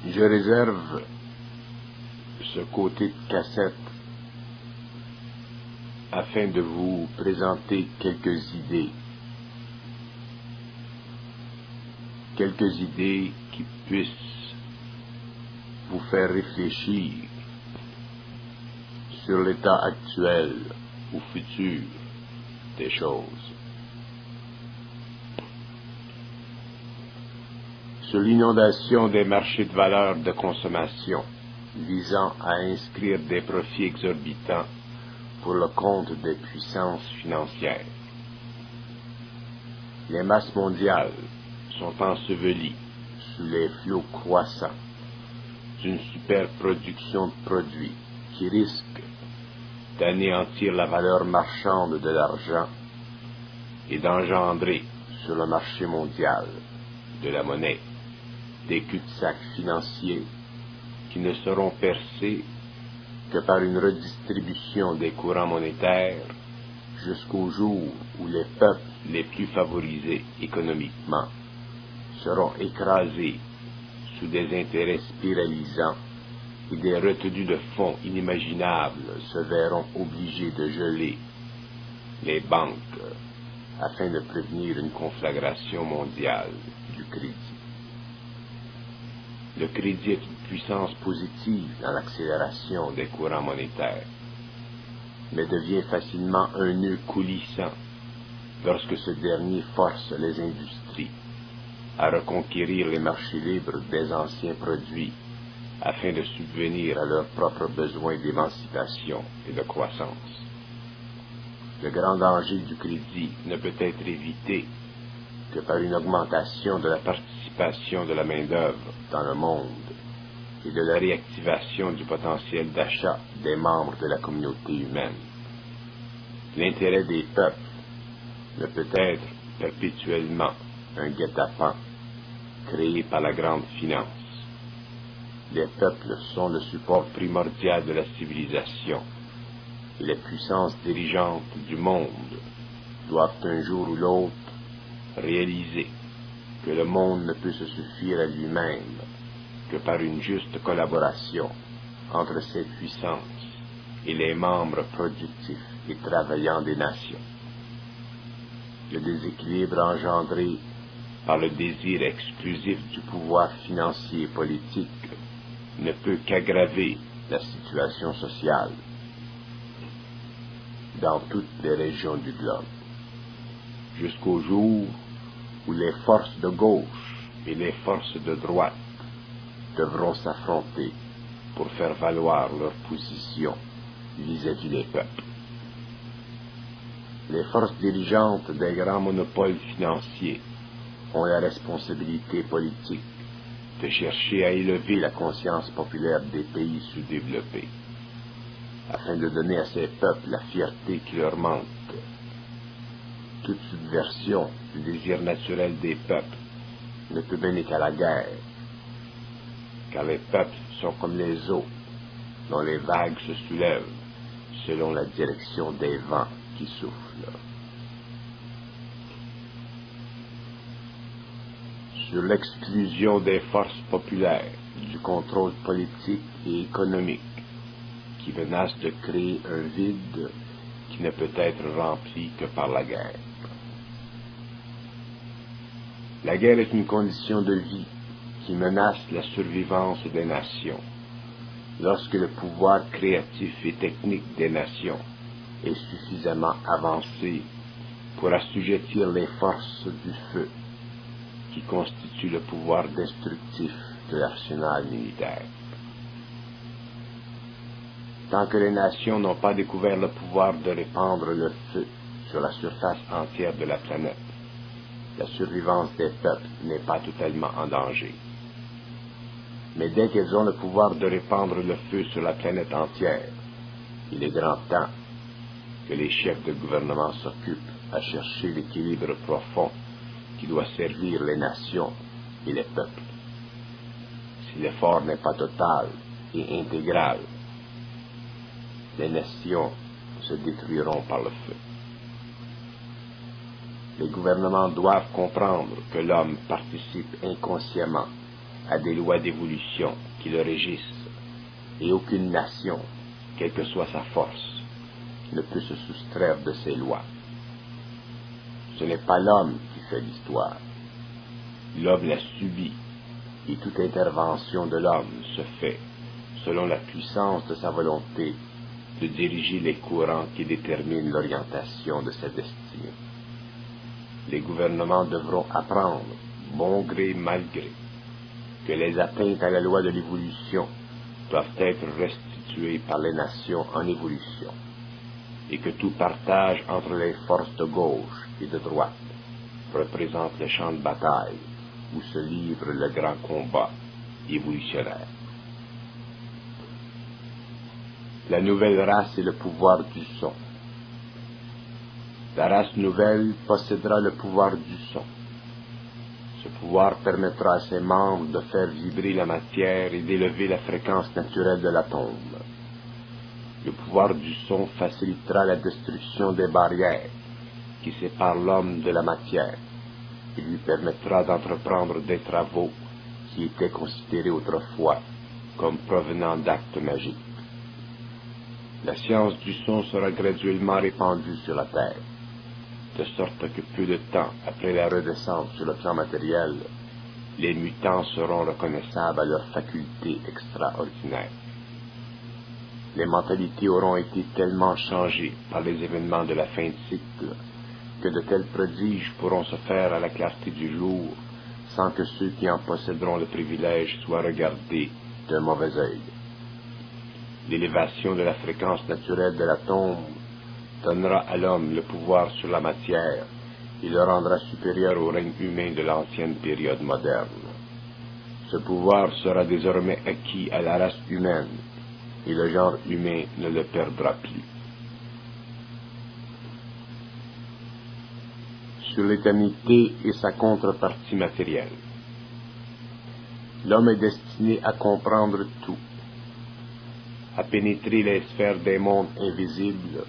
Je réserve ce côté de cassette afin de vous présenter quelques idées qui puissent vous faire réfléchir sur l'état actuel ou futur des choses. Sur l'inondation des marchés de valeurs de consommation visant à inscrire des profits exorbitants pour le compte des puissances financières. Les masses mondiales sont ensevelies sous les flots croissants d'une superproduction de produits qui risque d'anéantir la valeur marchande de l'argent et d'engendrer sur le marché mondial de la monnaie des cul-de-sac financiers qui ne seront percés que par une redistribution des courants monétaires jusqu'au jour où les peuples les plus favorisés économiquement seront écrasés sous des intérêts spiralisants et des retenues de fonds inimaginables se verront obligés de geler les banques afin de prévenir une conflagration mondiale du crédit. Le crédit est une puissance positive dans l'accélération des courants monétaires, mais devient facilement un nœud coulissant lorsque ce dernier force les industries à reconquérir les marchés libres des anciens produits afin de subvenir à leurs propres besoins d'émancipation et de croissance. Le grand danger du crédit ne peut être évité que par une augmentation de la participation de la main-d'œuvre dans le monde et de la réactivation du potentiel d'achat des membres de la communauté humaine. L'intérêt des peuples ne peut être perpétuellement un guet-apens créé par la grande finance. Les peuples sont le support primordial de la civilisation et les puissances dirigeantes du monde doivent un jour ou l'autre réaliser que le monde ne peut se suffire à lui-même que par une juste collaboration entre ces puissances et les membres productifs et travaillants des nations. Le déséquilibre engendré par le désir exclusif du pouvoir financier et politique ne peut qu'aggraver la situation sociale dans toutes les régions du globe, jusqu'au jour où les forces de gauche et les forces de droite devront s'affronter pour faire valoir leur position vis-à-vis des peuples. Les forces dirigeantes des grands monopoles financiers ont la responsabilité politique de chercher à élever la conscience populaire des pays sous-développés, afin de donner à ces peuples la fierté qui leur manque. Toute subversion du désir naturel des peuples ne peut mener qu'à la guerre, car les peuples sont comme les eaux dont les vagues se soulèvent selon la direction des vents qui soufflent. Sur l'exclusion des forces populaires du contrôle politique et économique qui menace de créer un vide qui ne peut être rempli que par la guerre. La guerre est une condition de vie qui menace la survivance des nations. Lorsque le pouvoir créatif et technique des nations est suffisamment avancé pour assujettir les forces du feu, qui constituent le pouvoir destructif de l'arsenal militaire. Tant que les nations n'ont pas découvert le pouvoir de répandre le feu sur la surface entière de la planète, la survivance des peuples n'est pas totalement en danger. Mais dès qu'elles ont le pouvoir de répandre le feu sur la planète entière, il est grand temps que les chefs de gouvernement s'occupent à chercher l'équilibre profond qui doit servir les nations et les peuples. Si l'effort n'est pas total et intégral, les nations se détruiront par le feu. Les gouvernements doivent comprendre que l'homme participe inconsciemment a des lois d'évolution qui le régissent, et aucune nation, quelle que soit sa force, ne peut se soustraire de ces lois. Ce n'est pas l'homme qui fait l'histoire. L'homme la subit, et toute intervention de l'homme se fait, selon la puissance de sa volonté, de diriger les courants qui déterminent l'orientation de sa destinée. Les gouvernements devront apprendre, bon gré mal gré, que les atteintes à la loi de l'évolution doivent être restituées par les nations en évolution, et que tout partage entre les forces de gauche et de droite représente le champ de bataille où se livre le grand combat évolutionnaire. La nouvelle race est le pouvoir du son. La race nouvelle possédera le pouvoir du son. Ce pouvoir permettra à ses membres de faire vibrer la matière et d'élever la fréquence naturelle de l'atome. Le pouvoir du son facilitera la destruction des barrières qui séparent l'homme de la matière et lui permettra d'entreprendre des travaux qui étaient considérés autrefois comme provenant d'actes magiques. La science du son sera graduellement répandue sur la Terre, de sorte que peu de temps après la redescente sur le plan matériel, les mutants seront reconnaissables à leurs facultés extraordinaires. Les mentalités auront été tellement changées par les événements de la fin de cycle que de tels prodiges pourront se faire à la clarté du jour sans que ceux qui en posséderont le privilège soient regardés d'un mauvais œil. L'élévation de la fréquence naturelle de l'atome donnera à l'homme le pouvoir sur la matière et le rendra supérieur au règne humain de l'ancienne période moderne. Ce pouvoir sera désormais acquis à la race humaine et le genre humain ne le perdra plus. Sur l'éternité et sa contrepartie matérielle. L'homme est destiné à comprendre tout, à pénétrer les sphères des mondes invisibles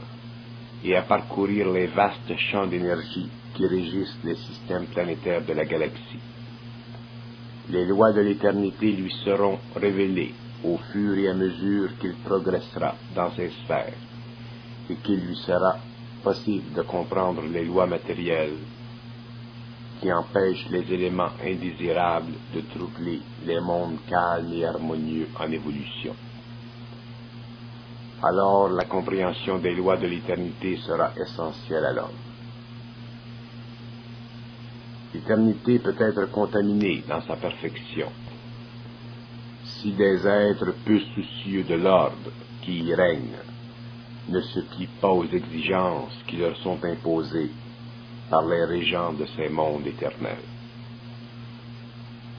et à parcourir les vastes champs d'énergie qui régissent les systèmes planétaires de la galaxie. Les lois de l'éternité lui seront révélées au fur et à mesure qu'il progressera dans ces sphères et qu'il lui sera possible de comprendre les lois matérielles qui empêchent les éléments indésirables de troubler les mondes calmes et harmonieux en évolution. Alors la compréhension des lois de l'éternité sera essentielle à l'homme. L'éternité peut être contaminée dans sa perfection si des êtres peu soucieux de l'ordre qui y règne ne se plient pas aux exigences qui leur sont imposées par les régents de ces mondes éternels.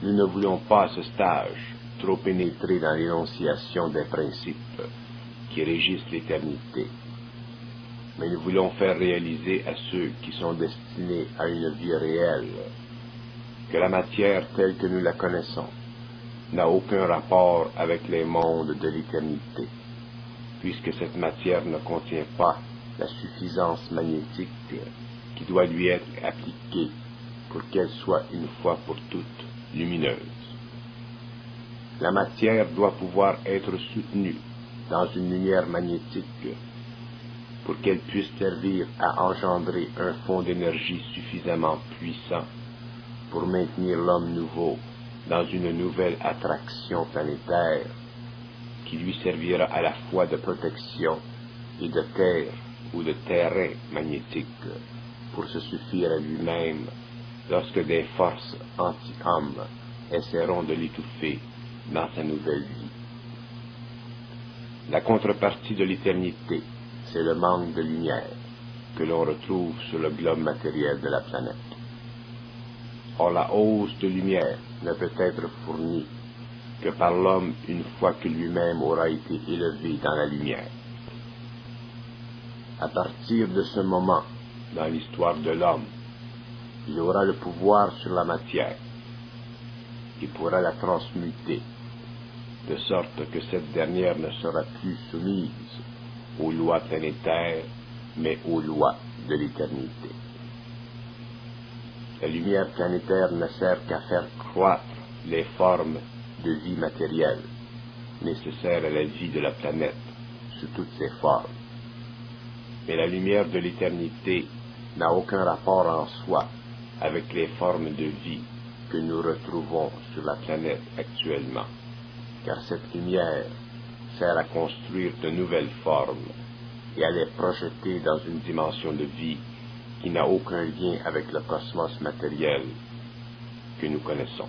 Nous ne voulons pas à ce stage trop pénétrer dans l'énonciation des principes qui régissent l'éternité, mais nous voulons faire réaliser à ceux qui sont destinés à une vie réelle que la matière telle que nous la connaissons n'a aucun rapport avec les mondes de l'éternité, puisque cette matière ne contient pas la suffisance magnétique qui doit lui être appliquée pour qu'elle soit une fois pour toutes lumineuse. La matière doit pouvoir être soutenue dans une lumière magnétique pour qu'elle puisse servir à engendrer un fond d'énergie suffisamment puissant pour maintenir l'homme nouveau dans une nouvelle attraction planétaire qui lui servira à la fois de protection et de terre ou de terrain magnétique pour se suffire à lui-même lorsque des forces anti-hommes essaieront de l'étouffer dans sa nouvelle vie. La contrepartie de l'éternité, c'est le manque de lumière que l'on retrouve sur le globe matériel de la planète. Or, la hausse de lumière ne peut être fournie que par l'homme une fois que lui-même aura été élevé dans la lumière. À partir de ce moment, dans l'histoire de l'homme, il aura le pouvoir sur la matière. Il pourra la transmuter, de sorte que cette dernière ne sera plus soumise aux lois planétaires, mais aux lois de l'éternité. La lumière planétaire ne sert qu'à faire croître les formes de vie matérielle, nécessaire à la vie de la planète, sous toutes ses formes. Mais la lumière de l'éternité n'a aucun rapport en soi avec les formes de vie que nous retrouvons sur la planète actuellement, car cette lumière sert à construire de nouvelles formes et à les projeter dans une dimension de vie qui n'a aucun lien avec le cosmos matériel que nous connaissons.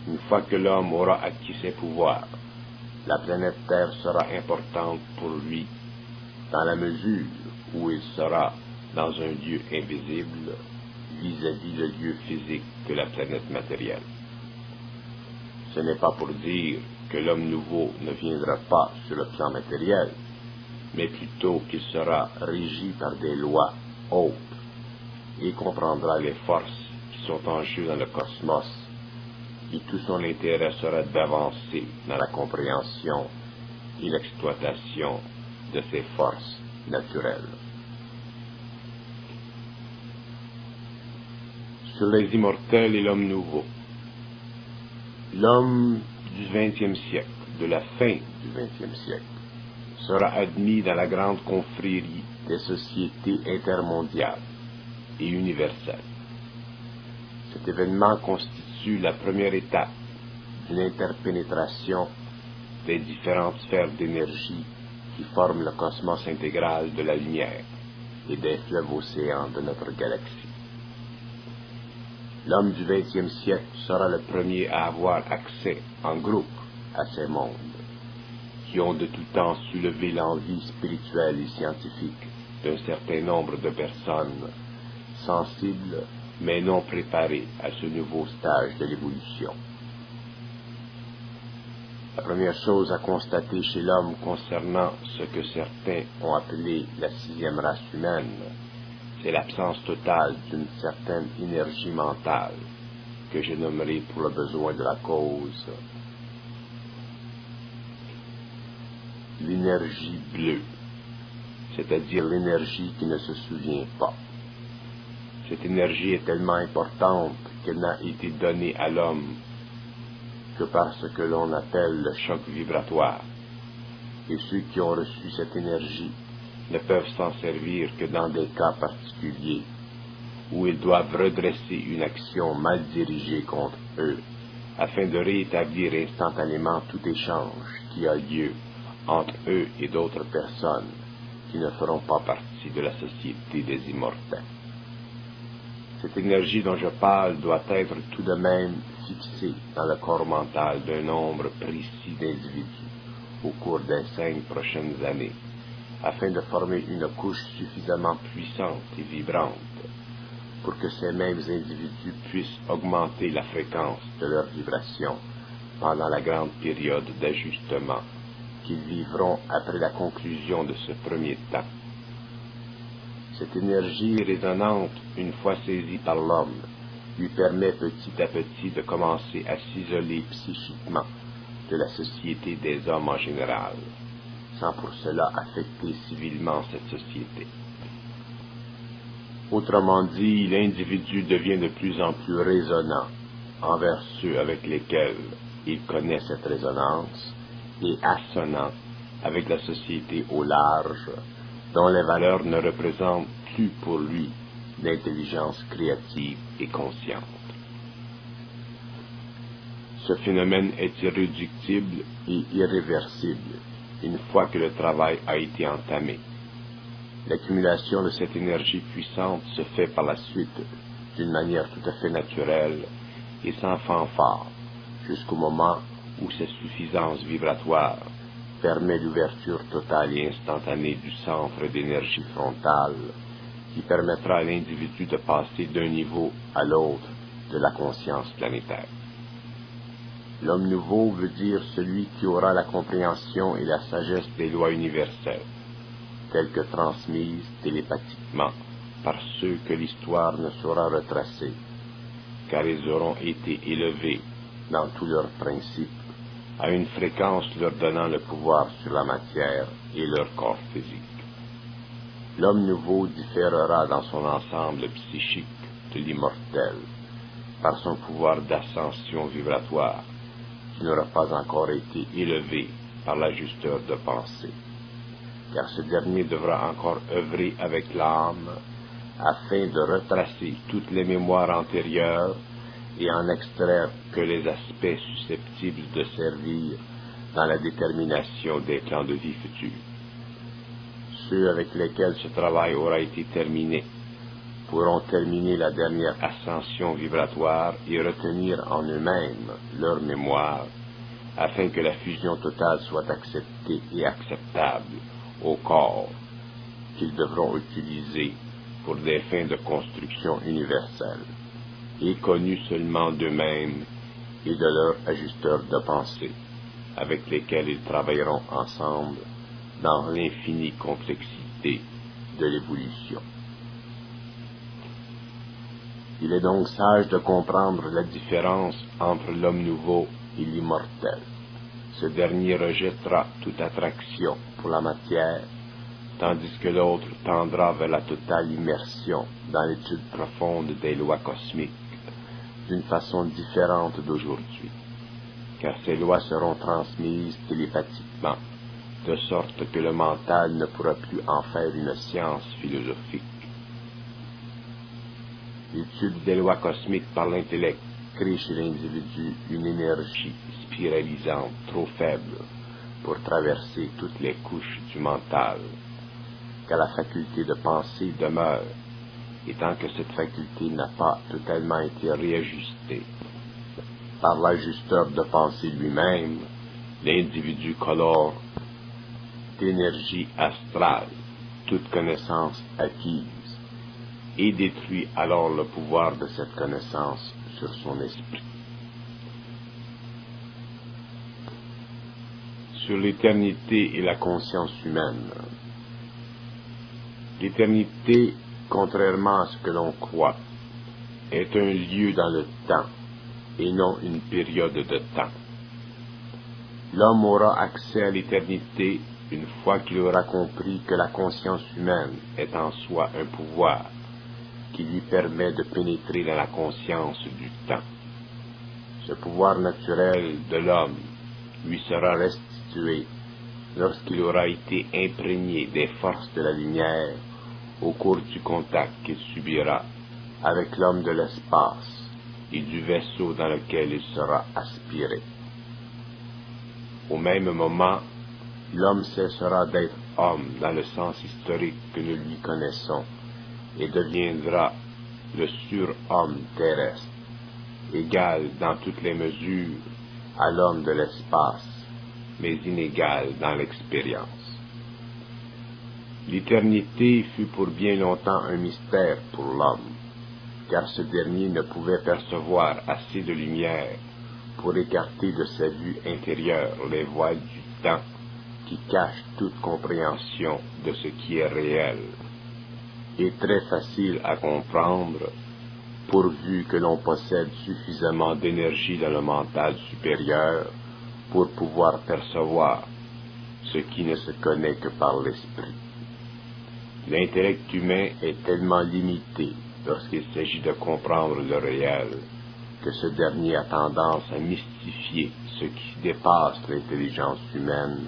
Une fois que l'homme aura acquis ses pouvoirs, la planète Terre sera importante pour lui dans la mesure où il sera dans un lieu invisible vis-à-vis le lieu physique de la planète matérielle. Ce n'est pas pour dire que l'homme nouveau ne viendra pas sur le plan matériel, mais plutôt qu'il sera régi par des lois hautes et comprendra les forces qui sont en jeu dans le cosmos, et tout son intérêt sera d'avancer dans la compréhension et l'exploitation de ces forces naturelles. Sur les immortels et l'homme nouveau. L'homme du XXe siècle, de la fin du XXe siècle, sera admis dans la grande confrérie des sociétés intermondiales et universelles. Cet événement constitue la première étape d'une interpénétration des différentes sphères d'énergie qui forment le cosmos intégral de la lumière et des fleuves océans de notre galaxie. L'homme du XXe siècle sera le premier à avoir accès en groupe à ces mondes, qui ont de tout temps soulevé l'envie spirituelle et scientifique d'un certain nombre de personnes sensibles mais non préparées à ce nouveau stage de l'évolution. La première chose à constater chez l'homme concernant ce que certains ont appelé la sixième race humaine, c'est l'absence totale d'une certaine énergie mentale que je nommerai pour le besoin de la cause l'énergie bleue, c'est-à-dire l'énergie qui ne se souvient pas. Cette énergie est tellement importante qu'elle n'a été donnée à l'homme que par ce que l'on appelle le choc vibratoire, et ceux qui ont reçu cette énergie ne peuvent s'en servir que dans des cas particuliers où ils doivent redresser une action mal dirigée contre eux, afin de rétablir instantanément tout échange qui a lieu entre eux et d'autres personnes qui ne feront pas partie de la société des immortels. Cette énergie dont je parle doit être tout de même fixée dans le corps mental d'un nombre précis d'individus au cours des 5 prochaines années, afin de former une couche suffisamment puissante et vibrante pour que ces mêmes individus puissent augmenter la fréquence de leur vibration pendant la grande période d'ajustement qu'ils vivront après la conclusion de ce premier temps. Cette énergie résonante, une fois saisie par l'homme, lui permet petit à petit de commencer à s'isoler psychiquement de la société des hommes en général, sans pour cela affecter civilement cette société. Autrement dit, l'individu devient de plus en plus résonnant envers ceux avec lesquels il connaît cette résonance et assonant avec la société au large, dont les valeurs ne représentent plus pour lui l'intelligence créative et consciente. Ce phénomène est irréductible et irréversible une fois que le travail a été entamé. L'accumulation de cette énergie puissante se fait par la suite d'une manière tout à fait naturelle et sans fanfare, jusqu'au moment où cette suffisance vibratoire permet l'ouverture totale et instantanée du centre d'énergie frontale qui permettra à l'individu de passer d'un niveau à l'autre de la conscience planétaire. L'homme nouveau veut dire celui qui aura la compréhension et la sagesse des lois universelles, telles que transmises télépathiquement par ceux que l'histoire ne saura retracer, car ils auront été élevés dans tous leurs principes à une fréquence leur donnant le pouvoir sur la matière et leur corps physique. L'homme nouveau différera dans son ensemble psychique de l'immortel, par son pouvoir d'ascension vibratoire, qui n'aura pas encore été élevé par l'ajusteur de pensée, car ce dernier devra encore œuvrer avec l'âme afin de retracer toutes les mémoires antérieures et en extraire que les aspects susceptibles de servir dans la détermination des plans de vie futurs. Ceux avec lesquels ce travail aura été terminé pourront terminer la dernière ascension vibratoire et retenir en eux-mêmes leur mémoire, afin que la fusion totale soit acceptée et acceptable au corps qu'ils devront utiliser pour des fins de construction universelle, et connus seulement d'eux-mêmes et de leurs ajusteurs de pensée, avec lesquels ils travailleront ensemble dans l'infinie complexité de l'évolution. Il est donc sage de comprendre la différence entre l'homme nouveau et l'immortel. Ce dernier rejettera toute attraction pour la matière, tandis que l'autre tendra vers la totale immersion dans l'étude profonde des lois cosmiques, d'une façon différente d'aujourd'hui, car ces lois seront transmises télépathiquement, de sorte que le mental ne pourra plus en faire une science philosophique. L'étude des lois cosmiques par l'intellect crée chez l'individu une énergie spiralisante trop faible pour traverser toutes les couches du mental, car la faculté de penser demeure, et tant que cette faculté n'a pas totalement été réajustée par l'ajusteur de pensée lui-même, l'individu colore d'énergie astrale toute connaissance acquise, et détruit alors le pouvoir de cette connaissance sur son esprit. Sur l'éternité et la conscience humaine. L'éternité, contrairement à ce que l'on croit, est un lieu dans le temps et non une période de temps. L'homme aura accès à l'éternité une fois qu'il aura compris que la conscience humaine est en soi un pouvoir qui lui permet de pénétrer dans la conscience du temps. Ce pouvoir naturel de l'homme lui sera restitué lorsqu'il aura été imprégné des forces de la lumière au cours du contact qu'il subira avec l'homme de l'espace et du vaisseau dans lequel il sera aspiré. Au même moment, l'homme cessera d'être homme dans le sens historique que nous lui connaissons et deviendra le surhomme terrestre, égal dans toutes les mesures à l'homme de l'espace, mais inégal dans l'expérience. L'éternité fut pour bien longtemps un mystère pour l'homme, car ce dernier ne pouvait percevoir assez de lumière pour écarter de sa vue intérieure les voiles du temps qui cachent toute compréhension de ce qui est réel, et très facile à comprendre, pourvu que l'on possède suffisamment d'énergie dans le mental supérieur pour pouvoir percevoir ce qui ne se connaît que par l'esprit. L'intellect humain est tellement limité lorsqu'il s'agit de comprendre le réel que ce dernier a tendance à mystifier ce qui dépasse l'intelligence humaine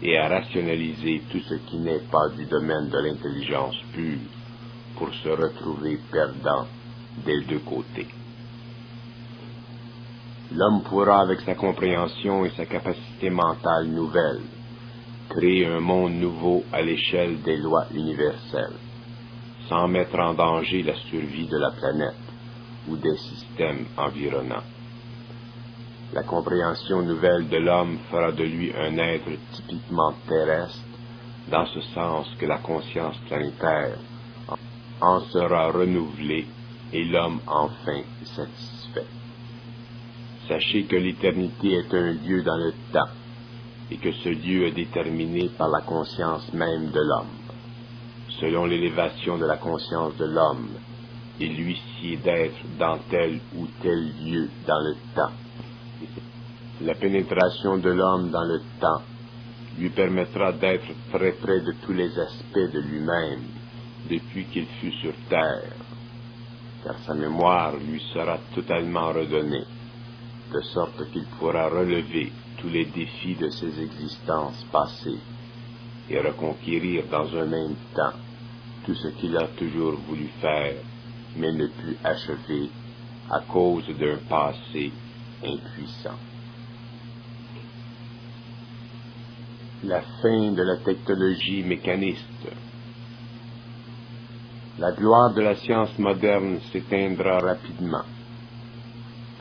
et à rationaliser tout ce qui n'est pas du domaine de l'intelligence pure pour se retrouver perdant des deux côtés. L'homme pourra, avec sa compréhension et sa capacité mentale nouvelle, créer un monde nouveau à l'échelle des lois universelles, sans mettre en danger la survie de la planète ou des systèmes environnants. La compréhension nouvelle de l'homme fera de lui un être typiquement terrestre, dans ce sens que la conscience planétaire en sera renouvelée et l'homme enfin satisfait. Sachez que l'éternité est un lieu dans le temps, et que ce lieu est déterminé par la conscience même de l'homme. Selon l'élévation de la conscience de l'homme, il lui sied d'être dans tel ou tel lieu dans le temps. La pénétration de l'homme dans le temps lui permettra d'être très près de tous les aspects de lui-même depuis qu'il fut sur terre, car sa mémoire lui sera totalement redonnée, de sorte qu'il pourra relever tous les défis de ses existences passées et reconquérir dans un même temps tout ce qu'il a toujours voulu faire, mais ne put achever à cause d'un passé impuissant. La fin de la technologie mécaniste. La gloire de la science moderne s'éteindra rapidement,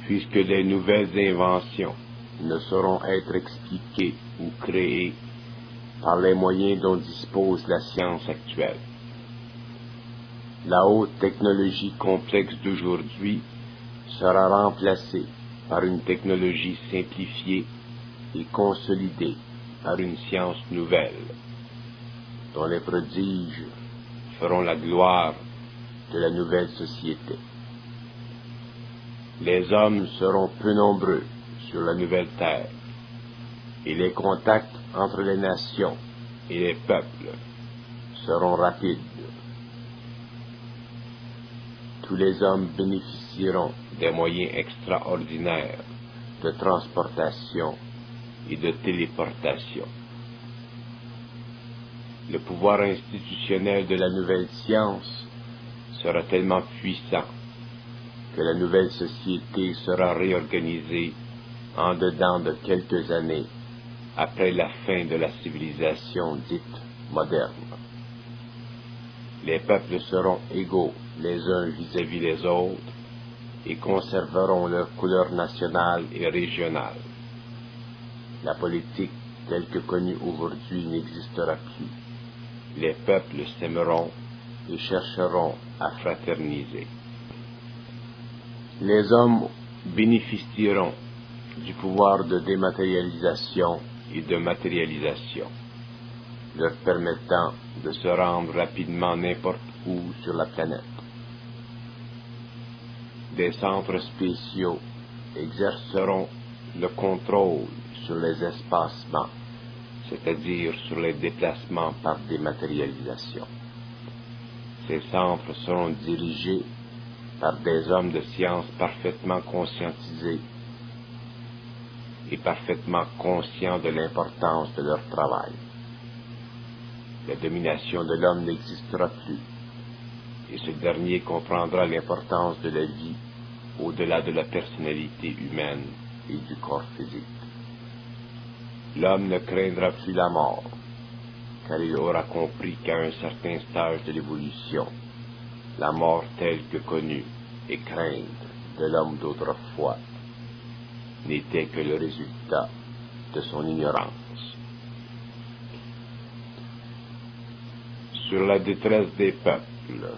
puisque les nouvelles inventions ne sauront être expliquées ou créées par les moyens dont dispose la science actuelle. La haute technologie complexe d'aujourd'hui sera remplacée par une technologie simplifiée et consolidée par une science nouvelle, dont les prodiges feront la gloire de la nouvelle société. Les hommes seront peu nombreux sur la nouvelle terre, et les contacts entre les nations et les peuples seront rapides. Tous les hommes bénéficieront des moyens extraordinaires de transportation et de téléportation. Le pouvoir institutionnel de la nouvelle science sera tellement puissant que la nouvelle société sera réorganisée en dedans de quelques années après la fin de la civilisation dite moderne. Les peuples seront égaux les uns vis-à-vis les autres et conserveront leur couleur nationale et régionale. La politique telle que connue aujourd'hui n'existera plus. Les peuples s'aimeront et chercheront à fraterniser. Les hommes bénéficieront du pouvoir de dématérialisation et de matérialisation, leur permettant de se rendre rapidement n'importe où sur la planète. Des centres spéciaux exerceront le contrôle sur les espacements, c'est-à-dire sur les déplacements par dématérialisation. Ces centres seront dirigés par des hommes de science parfaitement conscientisés et parfaitement conscients de l'importance de leur travail. La domination de l'homme n'existera plus, et ce dernier comprendra l'importance de la vie au-delà de la personnalité humaine et du corps physique. L'homme ne craindra plus la mort, car il aura compris qu'à un certain stage de l'évolution, la mort telle que connue et crainte de l'homme d'autrefois n'était que le résultat de son ignorance. Sur la détresse des peuples,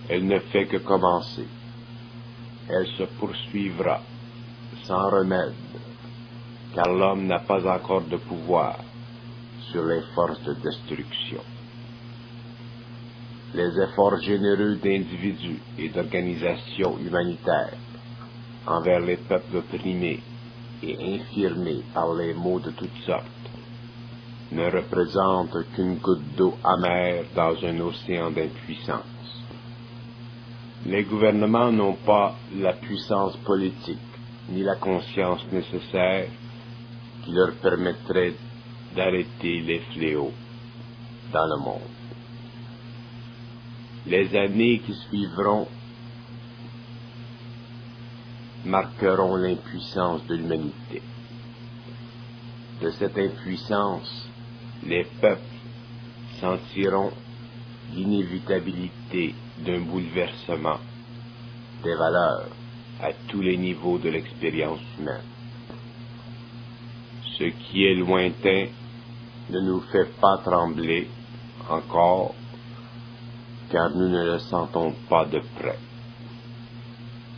elle ne fait que commencer. Elle se poursuivra sans remède, car l'homme n'a pas encore de pouvoir sur les forces de destruction. Les efforts généreux d'individus et d'organisations humanitaires envers les peuples opprimés et infirmés par les maux de toutes sortes ne représentent qu'une goutte d'eau amère dans un océan d'impuissance. Les gouvernements n'ont pas la puissance politique ni la conscience nécessaire qui leur permettrait d'arrêter les fléaux dans le monde. Les années qui suivront marqueront l'impuissance de l'humanité. De cette impuissance, les peuples sentiront l'inévitabilité d'un bouleversement des valeurs à tous les niveaux de l'expérience humaine. Ce qui est lointain ne nous fait pas trembler encore, car nous ne le sentons pas de près.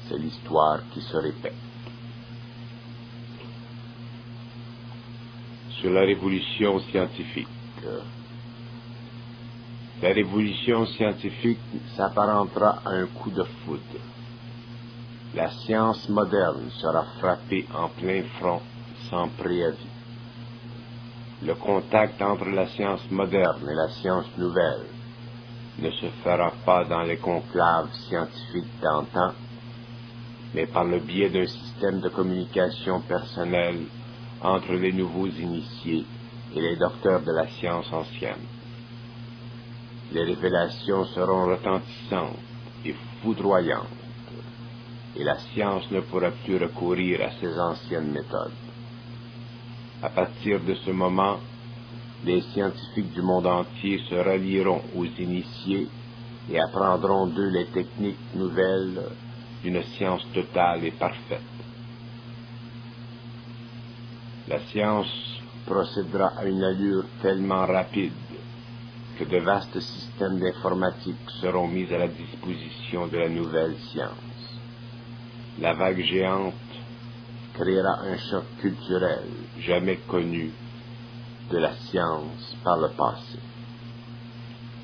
C'est l'histoire qui se répète. Sur la révolution scientifique. La révolution scientifique s'apparentera à un coup de foudre. La science moderne sera frappée en plein front sans préavis. Le contact entre la science moderne et la science nouvelle ne se fera pas dans les conclaves scientifiques d'antan, mais par le biais d'un système de communication personnelle entre les nouveaux initiés et les docteurs de la science ancienne. Les révélations seront retentissantes et foudroyantes, et la science ne pourra plus recourir à ses anciennes méthodes. À partir de ce moment, les scientifiques du monde entier se rallieront aux initiés et apprendront d'eux les techniques nouvelles d'une science totale et parfaite. La science procédera à une allure tellement rapide que de vastes systèmes d'informatique seront mis à la disposition de la nouvelle science. La vague géante créera un choc culturel jamais connu de la science par le passé.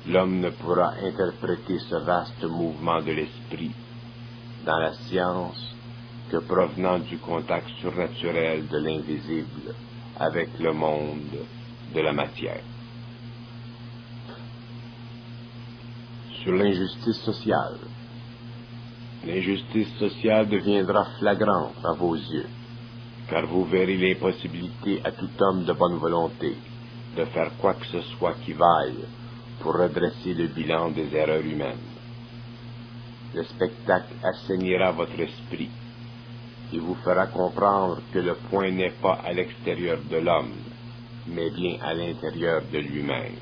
L'homme ne pourra interpréter ce vaste mouvement de l'esprit dans la science que provenant du contact surnaturel de l'invisible avec le monde de la matière. Sur l'injustice sociale. L'injustice sociale deviendra flagrante à vos yeux, car vous verrez l'impossibilité à tout homme de bonne volonté de faire quoi que ce soit qui vaille pour redresser le bilan des erreurs humaines. Le spectacle assainira votre esprit et vous fera comprendre que le point n'est pas à l'extérieur de l'homme, mais bien à l'intérieur de lui-même.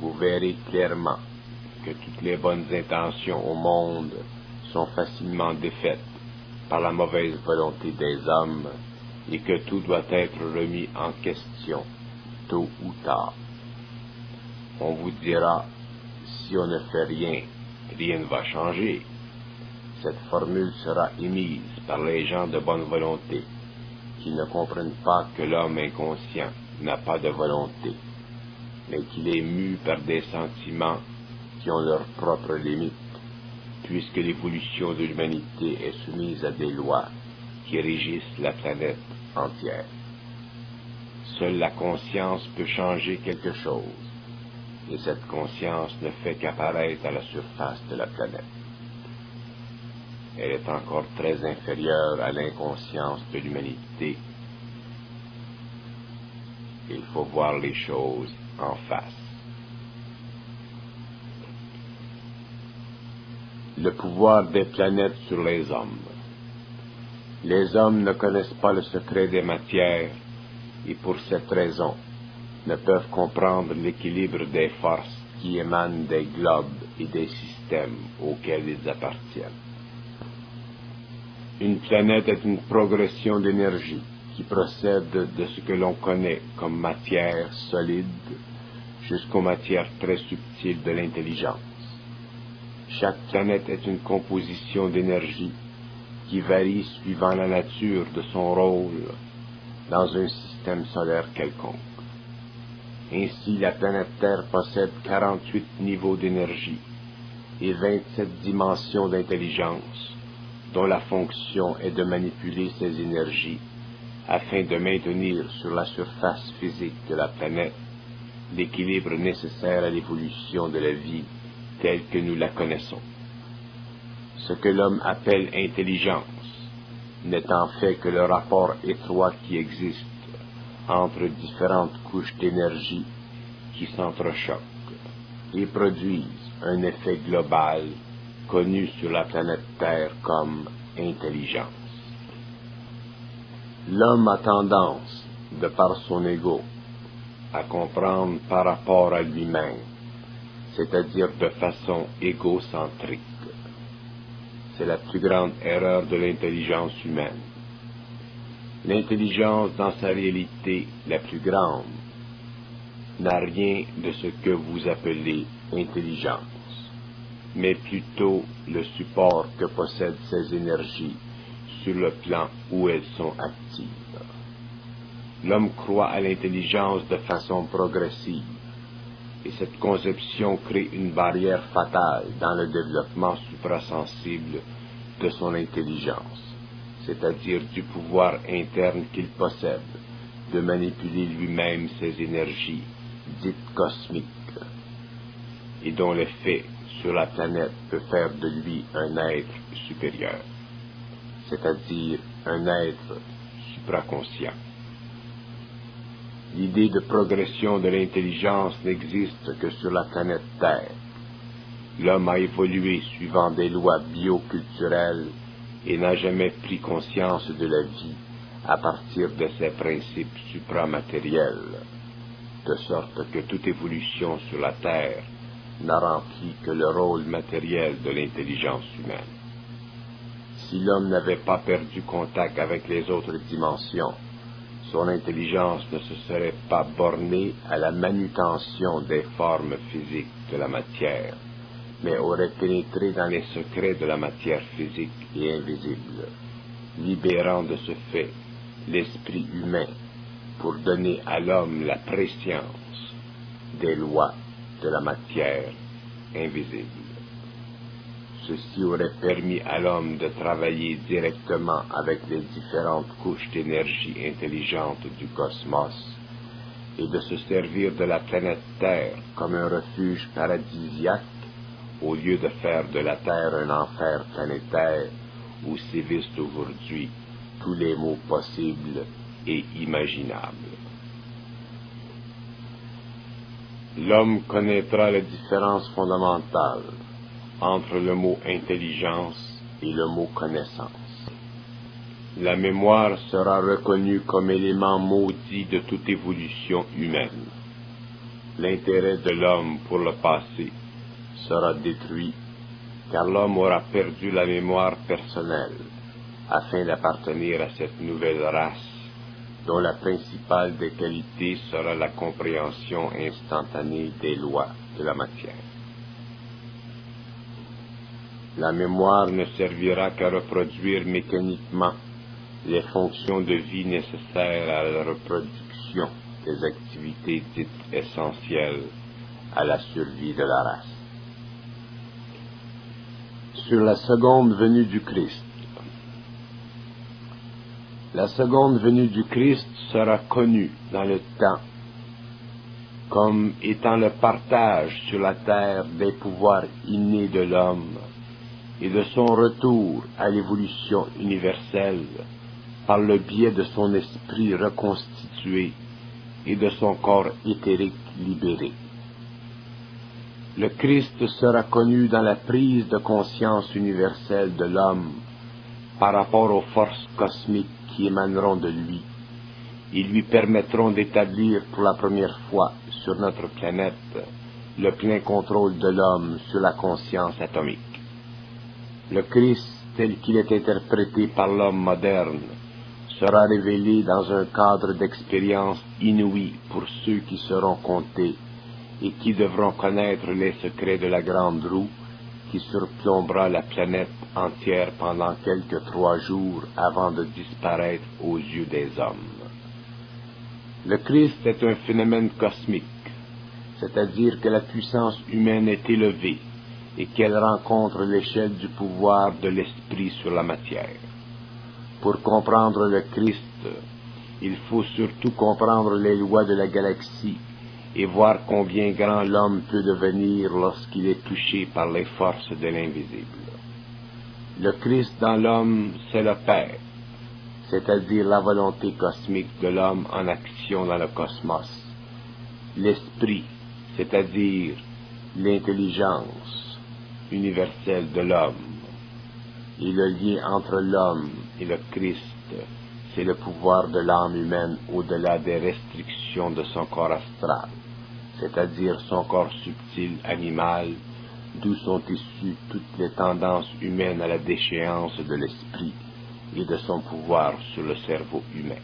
Vous verrez clairement que toutes les bonnes intentions au monde sont facilement défaites par la mauvaise volonté des hommes et que tout doit être remis en question, tôt ou tard. On vous dira, si on ne fait rien, rien ne va changer. Cette formule sera émise par les gens de bonne volonté qui ne comprennent pas que l'homme inconscient n'a pas de volonté, mais qu'il est mu par des sentiments qui ont leurs propres limites, puisque l'évolution de l'humanité est soumise à des lois qui régissent la planète entière. Seule la conscience peut changer quelque chose, et cette conscience ne fait qu'apparaître à la surface de la planète. Elle est encore très inférieure à l'inconscience de l'humanité. Il faut voir les choses en face. Le pouvoir des planètes sur les hommes. Les hommes ne connaissent pas le secret des matières et pour cette raison ne peuvent comprendre l'équilibre des forces qui émanent des globes et des systèmes auxquels ils appartiennent. Une planète est une progression d'énergie qui procède de ce que l'on connaît comme matière solide jusqu'aux matières très subtiles de l'intelligence. Chaque planète est une composition d'énergie qui varie suivant la nature de son rôle dans un système solaire quelconque. Ainsi, la planète Terre possède 48 niveaux d'énergie et 27 dimensions d'intelligence, dont la fonction est de manipuler ces énergies afin de maintenir sur la surface physique de la planète l'équilibre nécessaire à l'évolution de la vie telle que nous la connaissons. Ce que l'homme appelle intelligence n'est en fait que le rapport étroit qui existe entre différentes couches d'énergie qui s'entrechoquent et produisent un effet global connu sur la planète Terre comme intelligence. L'homme a tendance, de par son ego, à comprendre par rapport à lui-même, c'est-à-dire de façon égocentrique. C'est la plus grande erreur de l'intelligence humaine. L'intelligence, dans sa réalité la plus grande, n'a rien de ce que vous appelez intelligence, mais plutôt le support que possèdent ces énergies sur le plan où elles sont actives. L'homme croit à l'intelligence de façon progressive, et cette conception crée une barrière fatale dans le développement suprasensible de son intelligence, c'est-à-dire du pouvoir interne qu'il possède de manipuler lui-même ses énergies dites cosmiques. et dont l'effet sur la planète peut faire de lui un être supérieur, c'est-à-dire un être supraconscient. L'idée de progression de l'intelligence n'existe que sur la planète Terre. L'homme a évolué suivant des lois bioculturelles et n'a jamais pris conscience de la vie à partir de ses principes supramatériels, de sorte que toute évolution sur la Terre n'a rempli que le rôle matériel de l'intelligence humaine. Si l'homme n'avait pas perdu contact avec les autres dimensions, son intelligence ne se serait pas bornée à la manutention des formes physiques de la matière, mais aurait pénétré dans les secrets de la matière physique et invisible, libérant de ce fait l'esprit humain pour donner à l'homme la préscience des lois de la matière invisible. Ceci aurait permis à l'homme de travailler directement avec les différentes couches d'énergie intelligente du cosmos et de se servir de la planète Terre comme un refuge paradisiaque au lieu de faire de la Terre un enfer planétaire où sévissent aujourd'hui tous les maux possibles et imaginables. L'homme connaîtra la différence fondamentale entre le mot intelligence et le mot connaissance. La mémoire sera reconnue comme élément maudit de toute évolution humaine. L'intérêt de l'homme pour le passé sera détruit, car l'homme aura perdu la mémoire personnelle afin d'appartenir à cette nouvelle race dont la principale des qualités sera la compréhension instantanée des lois de la matière. La mémoire ne servira qu'à reproduire mécaniquement les fonctions de vie nécessaires à la reproduction des activités dites essentielles à la survie de la race. Sur la seconde venue du Christ. La seconde venue du Christ sera connue dans le temps comme étant le partage sur la terre des pouvoirs innés de l'homme et de son retour à l'évolution universelle par le biais de son esprit reconstitué et de son corps éthérique libéré. Le Christ sera connu dans la prise de conscience universelle de l'homme par rapport aux forces cosmiques qui émaneront de lui et lui permettront d'établir pour la première fois sur notre planète le plein contrôle de l'homme sur la conscience atomique. Le Christ, tel qu'il est interprété par l'homme moderne, sera révélé dans un cadre d'expérience inouï pour ceux qui seront comptés et qui devront connaître les secrets de la grande roue qui surplombera la planète entière pendant quelques 3 jours avant de disparaître aux yeux des hommes. Le Christ est un phénomène cosmique, c'est-à-dire que la puissance humaine est élevée et qu'elle rencontre l'échelle du pouvoir de l'esprit sur la matière. Pour comprendre le Christ, il faut surtout comprendre les lois de la galaxie et voir combien grand l'homme peut devenir lorsqu'il est touché par les forces de l'invisible. Le Christ dans l'homme, c'est le Père, c'est-à-dire la volonté cosmique de l'homme en action dans le cosmos. L'esprit, c'est-à-dire l'intelligence universelle de l'homme. Et le lien entre l'homme et le Christ, c'est le pouvoir de l'âme humaine au-delà des restrictions de son corps astral, c'est-à-dire son corps subtil animal, d'où sont issues toutes les tendances humaines à la déchéance de l'esprit et de son pouvoir sur le cerveau humain.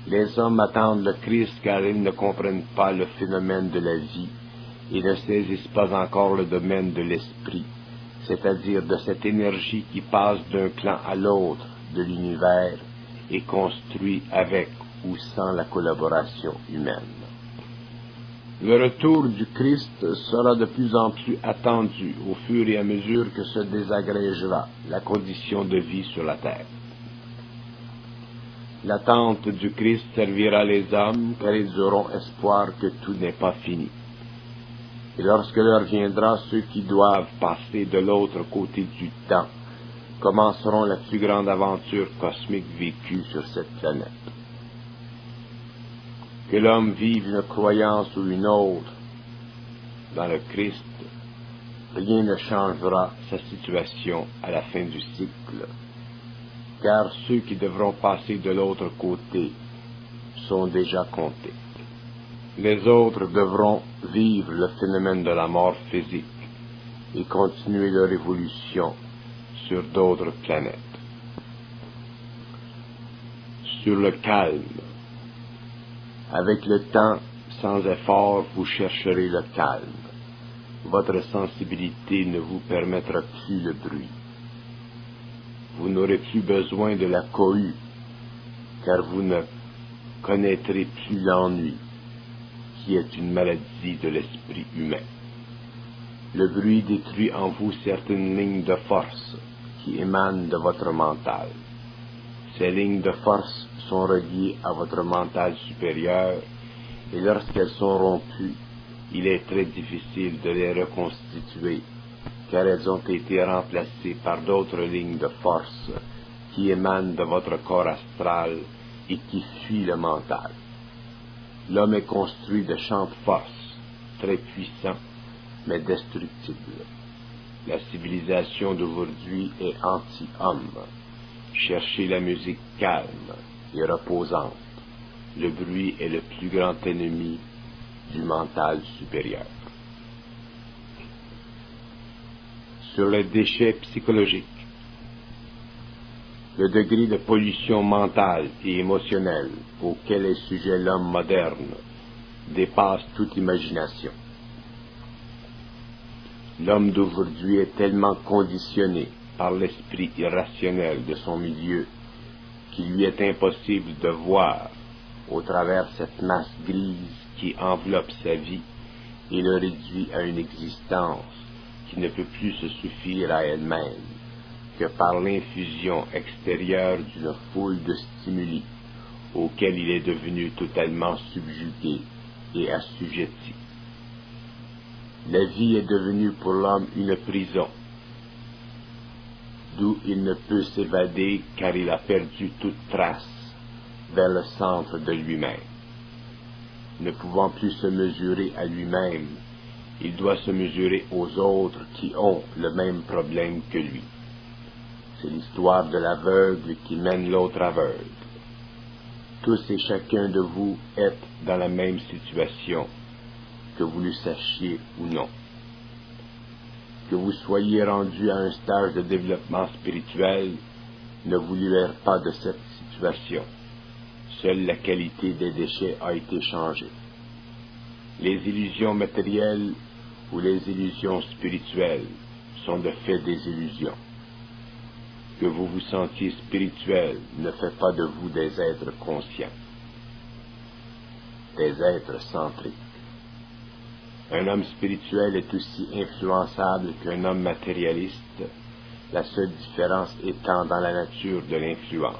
Les hommes attendent le Christ car ils ne comprennent pas le phénomène de la vie et ne saisissent pas encore le domaine de l'esprit, c'est-à-dire de cette énergie qui passe d'un plan à l'autre de l'univers et construit avec ou sans la collaboration humaine. Le retour du Christ sera de plus en plus attendu au fur et à mesure que se désagrégera la condition de vie sur la terre. L'attente du Christ servira les hommes car ils auront espoir que tout n'est pas fini. Et lorsque l'heure viendra, ceux qui doivent passer de l'autre côté du temps commenceront la plus grande aventure cosmique vécue sur cette planète. Que l'homme vive une croyance ou une autre dans le Christ, rien ne changera sa situation à la fin du cycle, car ceux qui devront passer de l'autre côté sont déjà comptés. Les autres devront vivre le phénomène de la mort physique et continuer leur évolution sur d'autres planètes. Sur le calme. Avec le temps, sans effort, vous chercherez le calme. Votre sensibilité ne vous permettra plus le bruit. Vous n'aurez plus besoin de la cohue, car vous ne connaîtrez plus l'ennui, qui est une maladie de l'esprit humain. Le bruit détruit en vous certaines lignes de force qui émanent de votre mental. Ces lignes de force sont reliées à votre mental supérieur, et lorsqu'elles sont rompues, il est très difficile de les reconstituer, car elles ont été remplacées par d'autres lignes de force qui émanent de votre corps astral et qui fuient le mental. L'homme est construit de champs de force, très puissants, mais destructibles. La civilisation d'aujourd'hui est anti-homme. Cherchez la musique calme et reposante. Le bruit est le plus grand ennemi du mental supérieur. Sur les déchets psychologiques. Le degré de pollution mentale et émotionnelle auquel est sujet l'homme moderne dépasse toute imagination. L'homme d'aujourd'hui est tellement conditionné par l'esprit irrationnel de son milieu qu'il lui est impossible de voir au travers cette masse grise qui enveloppe sa vie et le réduit à une existence qui ne peut plus se suffire à elle-même que par l'infusion extérieure d'une foule de stimuli auxquels il est devenu totalement subjugué et assujetti. La vie est devenue pour l'homme une prison, d'où il ne peut s'évader car il a perdu toute trace vers le centre de lui-même. Ne pouvant plus se mesurer à lui-même, il doit se mesurer aux autres qui ont le même problème que lui. C'est l'histoire de l'aveugle qui mène l'autre aveugle. Tous et chacun de vous êtes dans la même situation, que vous le sachiez ou non. Que vous soyez rendu à un stage de développement spirituel ne vous libère pas de cette situation. Seule la qualité des déchets a été changée. Les illusions matérielles ou les illusions spirituelles sont de fait des illusions. Que vous vous sentiez spirituel ne fait pas de vous des êtres conscients, des êtres centriques. Un homme spirituel est aussi influençable qu'un homme matérialiste, la seule différence étant dans la nature de l'influence.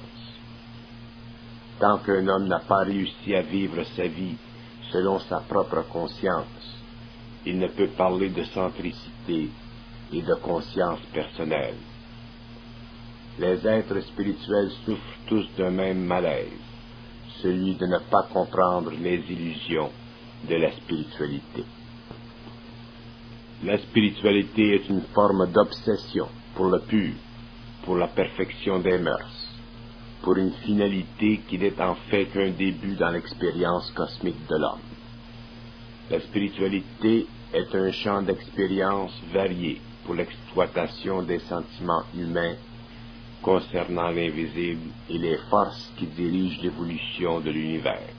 Tant qu'un homme n'a pas réussi à vivre sa vie selon sa propre conscience, il ne peut parler de centricité et de conscience personnelle. Les êtres spirituels souffrent tous d'un même malaise, celui de ne pas comprendre les illusions de la spiritualité. La spiritualité est une forme d'obsession pour le pur, pour la perfection des mœurs, pour une finalité qui n'est en fait qu'un début dans l'expérience cosmique de l'homme. La spiritualité est un champ d'expérience varié pour l'exploitation des sentiments humains concernant l'invisible et les forces qui dirigent l'évolution de l'univers.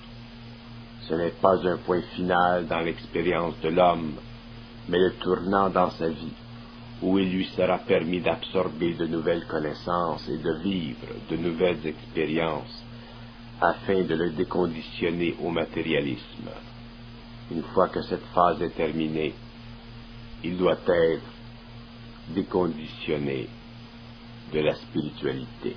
Ce n'est pas un point final dans l'expérience de l'homme, mais le tournant dans sa vie, où il lui sera permis d'absorber de nouvelles connaissances et de vivre de nouvelles expériences, afin de le déconditionner au matérialisme. Une fois que cette phase est terminée, il doit être déconditionné de la spiritualité.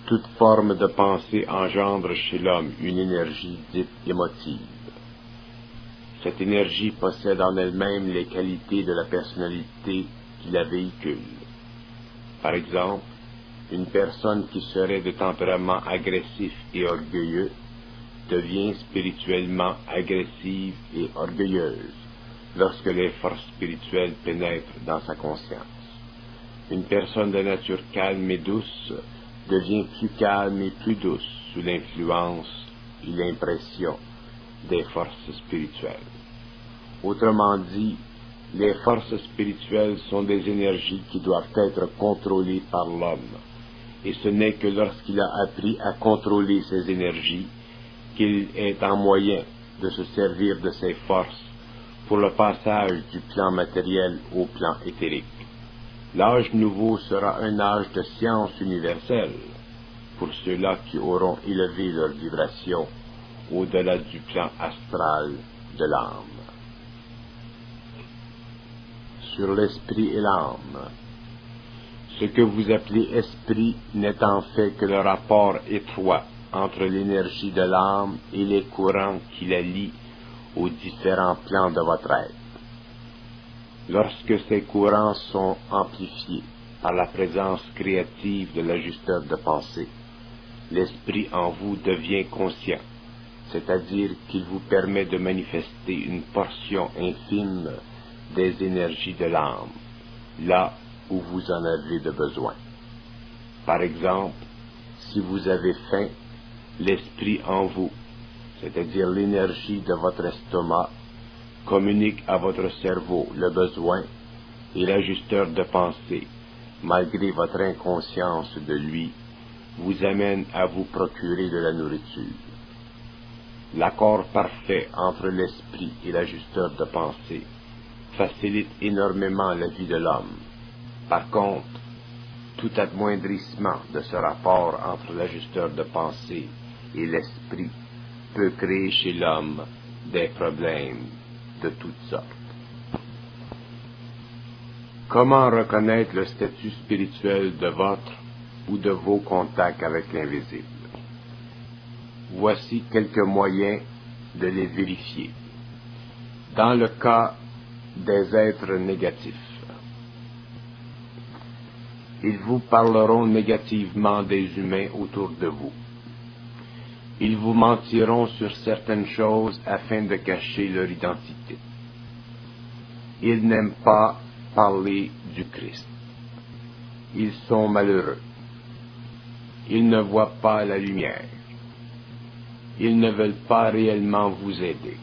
Toute forme de pensée engendre chez l'homme une énergie dite émotive. Cette énergie possède en elle-même les qualités de la personnalité qui la véhicule. Par exemple, une personne qui serait de tempérament agressif et orgueilleux devient spirituellement agressive et orgueilleuse lorsque les forces spirituelles pénètrent dans sa conscience. Une personne de nature calme et douce devient plus calme et plus douce sous l'influence et l'impression des forces spirituelles. Autrement dit, les forces spirituelles sont des énergies qui doivent être contrôlées par l'homme, et ce n'est que lorsqu'il a appris à contrôler ces énergies qu'il est en moyen de se servir de ces forces pour le passage du plan matériel au plan éthérique. L'âge nouveau sera un âge de science universelle pour ceux-là qui auront élevé leur vibration au-delà du plan astral de l'âme. Sur l'esprit et l'âme. Ce que vous appelez esprit n'est en fait que le rapport étroit entre l'énergie de l'âme et les courants qui la lient aux différents plans de votre être. Lorsque ces courants sont amplifiés par la présence créative de l'ajusteur de pensée, l'esprit en vous devient conscient, c'est-à-dire qu'il vous permet de manifester une portion infime des énergies de l'âme, là où vous en avez de besoin. Par exemple, si vous avez faim, l'esprit en vous, c'est-à-dire l'énergie de votre estomac, communique à votre cerveau le besoin et l'ajusteur de pensée, malgré votre inconscience de lui, vous amène à vous procurer de la nourriture. L'accord parfait entre l'esprit et l'ajusteur de pensée facilite énormément la vie de l'homme. Par contre, tout amoindrissement de ce rapport entre l'ajusteur de pensée et l'esprit peut créer chez l'homme des problèmes de toutes sortes. Comment reconnaître le statut spirituel de votre ou de vos contacts avec l'invisible? Voici quelques moyens de les vérifier. Dans le cas des êtres négatifs, ils vous parleront négativement des humains autour de vous. Ils vous mentiront sur certaines choses afin de cacher leur identité. Ils n'aiment pas parler du Christ. Ils sont malheureux. Ils ne voient pas la lumière. Ils ne veulent pas réellement vous aider.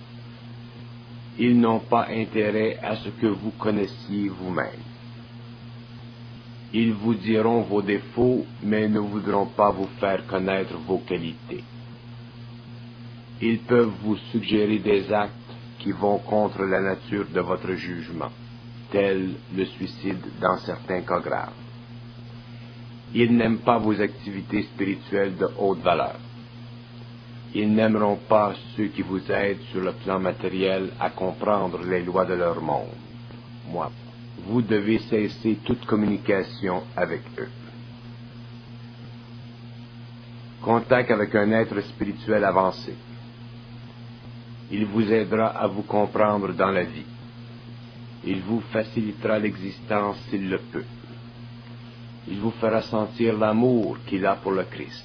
Ils n'ont pas intérêt à ce que vous connaissiez vous-même. Ils vous diront vos défauts, mais ne voudront pas vous faire connaître vos qualités. Ils peuvent vous suggérer des actes qui vont contre la nature de votre jugement, tel le suicide dans certains cas graves. Ils n'aiment pas vos activités spirituelles de haute valeur. Ils n'aimeront pas ceux qui vous aident sur le plan matériel à comprendre les lois de leur monde. Vous devez cesser toute communication avec eux. Contact avec un être spirituel avancé. Il vous aidera à vous comprendre dans la vie. Il vous facilitera l'existence s'il le peut. Il vous fera sentir l'amour qu'il a pour le Christ.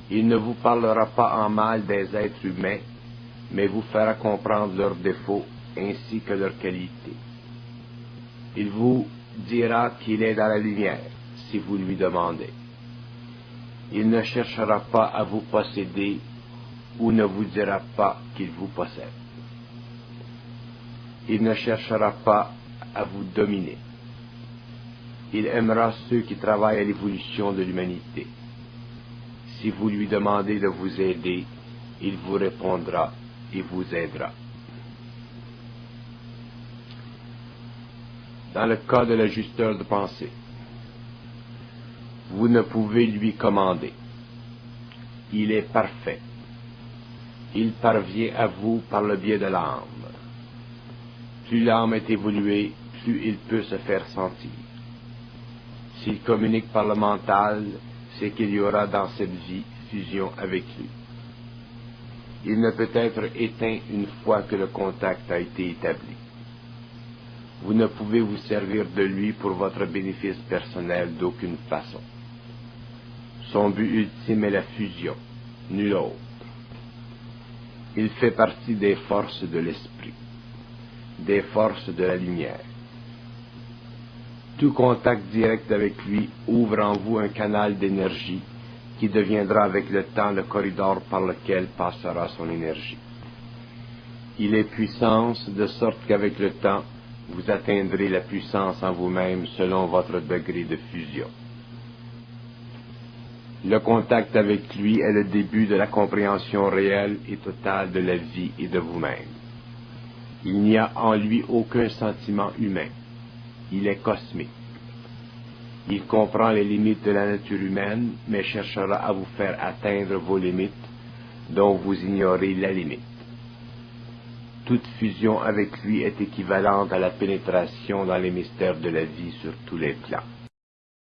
Il ne vous parlera pas en mal des êtres humains, mais vous fera comprendre leurs défauts ainsi que leurs qualités. Il vous dira qu'il est dans la lumière, si vous lui demandez. Il ne cherchera pas à vous posséder ou ne vous dira pas qu'il vous possède. Il ne cherchera pas à vous dominer. Il aimera ceux qui travaillent à l'évolution de l'humanité. Si vous lui demandez de vous aider, il vous répondra et vous aidera. Dans le cas de l'ajusteur de pensée, vous ne pouvez lui commander. Il est parfait. Il parvient à vous par le biais de l'âme. Plus l'âme est évoluée, plus il peut se faire sentir. S'il communique par le mental, c'est qu'il y aura dans cette vie fusion avec lui. Il ne peut être éteint une fois que le contact a été établi. Vous ne pouvez vous servir de lui pour votre bénéfice personnel d'aucune façon. Son but ultime est la fusion, nul autre. Il fait partie des forces de l'esprit, des forces de la lumière. Tout contact direct avec lui ouvre en vous un canal d'énergie qui deviendra avec le temps le corridor par lequel passera son énergie. Il est puissance, de sorte qu'avec le temps, vous atteindrez la puissance en vous-même selon votre degré de fusion. Le contact avec lui est le début de la compréhension réelle et totale de la vie et de vous-même. Il n'y a en lui aucun sentiment humain. Il est cosmique. Il comprend les limites de la nature humaine, mais cherchera à vous faire atteindre vos limites, dont vous ignorez la limite. Toute fusion avec lui est équivalente à la pénétration dans les mystères de la vie sur tous les plans.